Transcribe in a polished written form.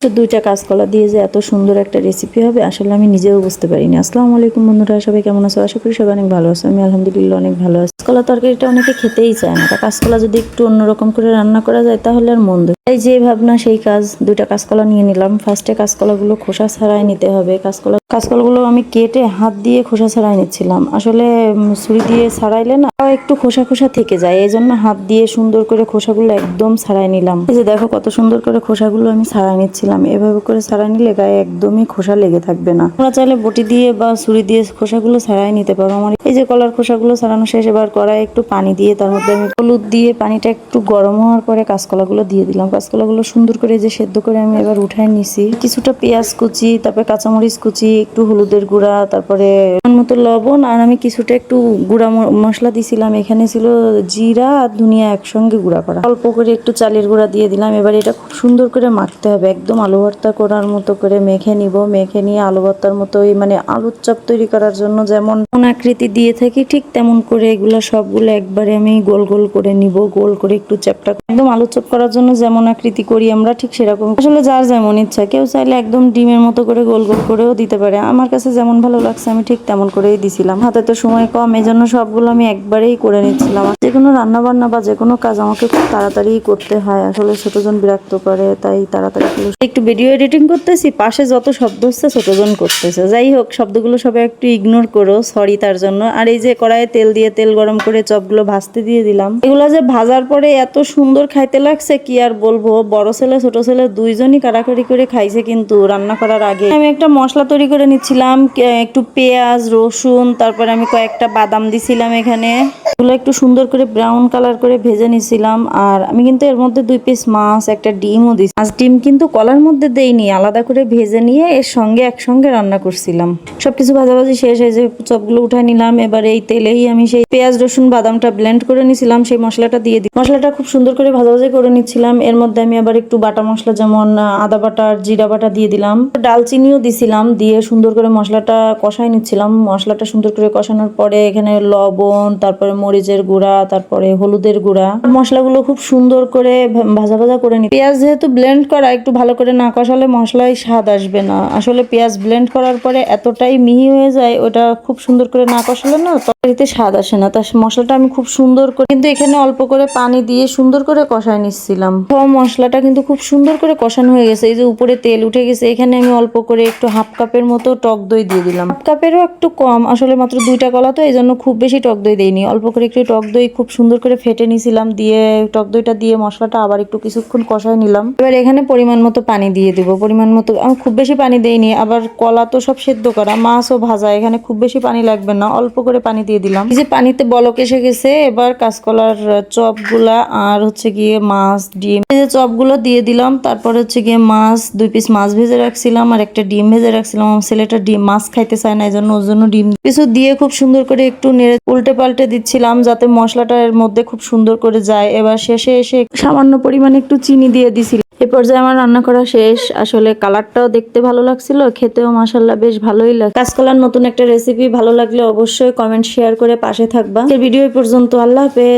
তো দুইটা কাঁচকলা দিয়ে যে এত সুন্দর একটা রেসিপি হবে আসলে আমি নিজেও বুঝতে পারিনি। আসসালামু আলাইকুম বন্ধুরা, সবাই কেমন আছো? আশা করি সবাই অনেক ভালো আছে। আমি আলহামদুলিল্লাহ অনেক ভালো আছি। কাঁচকলা তরকারিটা অনেকে খেতেই চায় না, তা কাঁচকলা যদি একটু অন্যরকম করে রান্না করা যায় তাহলে আর মন্দ। তাই যে ভাবনা সেই কাজ, দুইটা কাঁচকলা নিয়ে নিলাম। ফার্স্টে কাঁচকলাগুলো খোসা ছাড়াই নিতে হবে। কাঁচকলাগুলো আমি কেটে হাত দিয়ে খোসা ছাড়াই নিচ্ছিলাম। আসলে ছুরি দিয়ে ছাড়াইলে না একটু খোসা খোসা থেকে যায়, এই জন্য হাত দিয়ে সুন্দর করে খোসাগুলো একদম ছাড়াই নিলাম। এই যে দেখো কত সুন্দর করে খোসাগুলো আমি ছাড়াই নিচ্ছিলাম। এভাবে করে ছাড়াই নিলে গায়ে একদমই খোসা লেগে থাকবে না। তোমরা চাইলে বটি দিয়ে বা ছুরি দিয়ে খোসাগুলো ছাড়াই নিতে পারো। আমার এই যে কলার খোসাগুলো ছাড়ানো শেষ, এবার কড়াই একটু পানি দিয়ে তার মধ্যে আমি হলুদ দিয়ে পানিটা একটু গরম হওয়ার পরে কাঁচকলাগুলো দিয়ে দিলাম। কাঁচকলাগুলো সুন্দর করে যে সেদ্ধ করে আমি এবার উঠাই নিছি। কিছুটা পেঁয়াজ কুচি, তারপরে কাঁচামরিচ কুচি, একটু হলুদের গুঁড়া, তারপরে মতো লবণ, আর আমি কিছুটা একটু গুঁড়া মশলা দিছিলাম। এখানে ছিল জিরা আর ধনিয়া একসঙ্গে গুঁড়া করা। অল্প করে একটু চালের গুঁড়া দিয়ে দিলাম। এবার এটা খুব সুন্দর করে মাখতে হবে, একদম আলু ভর্তা করার মতো করে মেখে নিব। মেখে নিয়ে আলু ভর্তার মতোই, মানে আলুর চপ তৈরি করার জন্য যেমন আকৃতি দিয়ে থাকি ঠিক তেমন করে এগুলো সবগুলো একবারে আমি গোল গোল করে নিব। গোল করে একটু চ্যাপটা, একদম আলু চপ করার জন্য যেমন আকৃতি করি আমরা ঠিক সেরকম, আসলে যার যেমন ইচ্ছা। কেউ চাইলে একদম ডিমের মতো করে গোল গোল করেও দিতে পারে। আমার কাছে যেমন ভালো লাগছে আমি ঠিক তেমন করেই দিছিলাম। হাতে তো সময় কম, এই জন্য সবগুলো আমি একবারেই করে নিচ্ছিলাম। যে কোনো রান্না বান্না বা যে কোনো কাজ আমাকে খুব তাড়াতাড়ি করতে হয়, আসলে ছোটজন বিরক্ত করে, তাই তাড়াতাড়ি একটু ভিডিও এডিটিং করতেছি, পাশে যত শব্দ হচ্ছে ছোটজন করতেছে। যাই হোক, শব্দগুলো সবাই একটু ইগনোর করো, সরি তার জন্য। আর এই যে কড়াইয়ে তেল দিয়ে তেল গরম করে চপগুলো ভাজতে দিয়ে দিলাম। এগুলো যে ভাজার পরে এত সুন্দর খাইতে লাগছে কি আর বলবো। বড় ছেলে ছোট ছেলে দুইজনই কাড়াকাড়ি করে খাইছে। কিন্তু রান্না করার আগে আমি একটা মশলা তৈরি করে নিচ্ছিলাম, একটু পেঁয়াজ রসুন, তারপরে আমি কয়েকটা বাদাম দিছিলাম এখানে। এগুলো একটু সুন্দর করে ব্রাউন কালার করে ভেজে নিছিলাম। আর আমি কিন্তু এর মধ্যে 2 পিস মাছ, একটা ডিমও দিছি। মাছ ডিম কিন্তু কলার মধ্যে দেইনি, আলাদা করে ভেজে নিয়ে এর সঙ্গে একসঙ্গে রান্না করছিলাম। সবকিছু ভাজাভাজি শেষ, এই যে চপগুলো উঠাই নিলাম। এবার এই তেলেই আমি সেই পেঁয়াজ রসুন বাদামটা ব্লেন্ড করে নিছিলাম, সেই মশলাটা দিয়ে দিই। মশলাটা খুব সুন্দর করে ভাজাভাজি করে নিচ্ছিলাম। এর মধ্যে আমি আবার একটু বাটা মশলা যেমন আদা বাটা আর জিরা বাটা দিয়ে দিলাম, ডালচিনিও দিছিলাম। দিয়ে সুন্দর করে মশলাটা কষাই নিচ্ছিলাম। মশলাটা সুন্দর করে কষানোর পরে এখানে লবণ, তারপরে মরিচের গুঁড়া, তারপরে হলুদের গুঁড়া, মশলাগুলো খুব সুন্দর করে ভাজা ভাজা করে নিই। পেঁয়াজ যেহেতু ব্লেন্ড করা, একটু ভালো করে না কষালে মশলায় স্বাদ আসবে না। আসলে পেঁয়াজ ব্লেন্ড করার পরে এতটাই মিহি হয়ে যায়, ওটা খুব সুন্দর করে না কষালে না তরকারিতে স্বাদ আসে না। তার মশলাটা আমি খুব সুন্দর করে, কিন্তু এখানে অল্প করে পানি দিয়ে সুন্দর করে কষায় নিচ্ছিলাম। মশলাটা কিন্তু খুব সুন্দর করে কষানো হয়ে গেছে। এই যে উপরে তেল উঠে গেছে, এখানে আমি অল্প করে একটু হাফ কাপের মতো টক দই দিয়ে দিলাম। হাফ কাপেরও একটু কম, আসলে মাত্র 2টা কলা তো, এই জন্য খুব বেশি টক দই দেইনি। অল্প করে একটু টক দই খুব সুন্দর করে ফেটে নিছিলাম। দিয়ে টক দইটা দিয়ে মশলাটা আবার একটু কিছুক্ষণ কষায় নিলাম। এবার এখানে পরিমাণ মতো পানি দিয়ে দেবো। পরিমাণ মতো, আমি খুব বেশি পানি দেইনি, আবার কলা তো সব সেদ্ধ করা, মাছও ভাজা, এখানে খুব বেশি পানি লাগবে না, অল্প করে পানি দিয়ে দিলাম। এই যে পানিতে বলক এসে গেছে, এবার কাঁচকলার চপগুলা আর হচ্ছে গিয়ে মাছ ডিম, এই যে চপগুলো দিয়ে দিলাম। তারপর হচ্ছে গিয়ে মাছ, 2 পিস মাছ ভেজে রাখছিলাম আর একটা ডিম ভেজে রাখছিলাম। আমার ছেলেটা ডিম মাছ খাইতে চায় না, এই জন্য ওর জন্য ডিম কিছু দিয়ে খুব সুন্দর করে একটু নেড়ে উল্টে পাল্টে দিচ্ছিলাম, যাতে মশলাটা এর মধ্যে খুব সুন্দর করে যায়। এবার শেষে এসে সামান্য পরিমাণে একটু চিনি দিয়ে দিছিলাম। এ পর্যায়ে আমার রান্না করা শেষ। আসলে কালারটাও দেখতে ভালো লাগছিল, খেতেও মাশাআল্লাহ বেশ ভালোই লাগে। কাঁচকলার নতুন একটা রেসিপি ভালো লাগলে অবশ্যই কমেন্ট শেয়ার করে পাশে থাকবা। এই ভিডিও পর্যন্ত, আল্লাহ হাফেজ।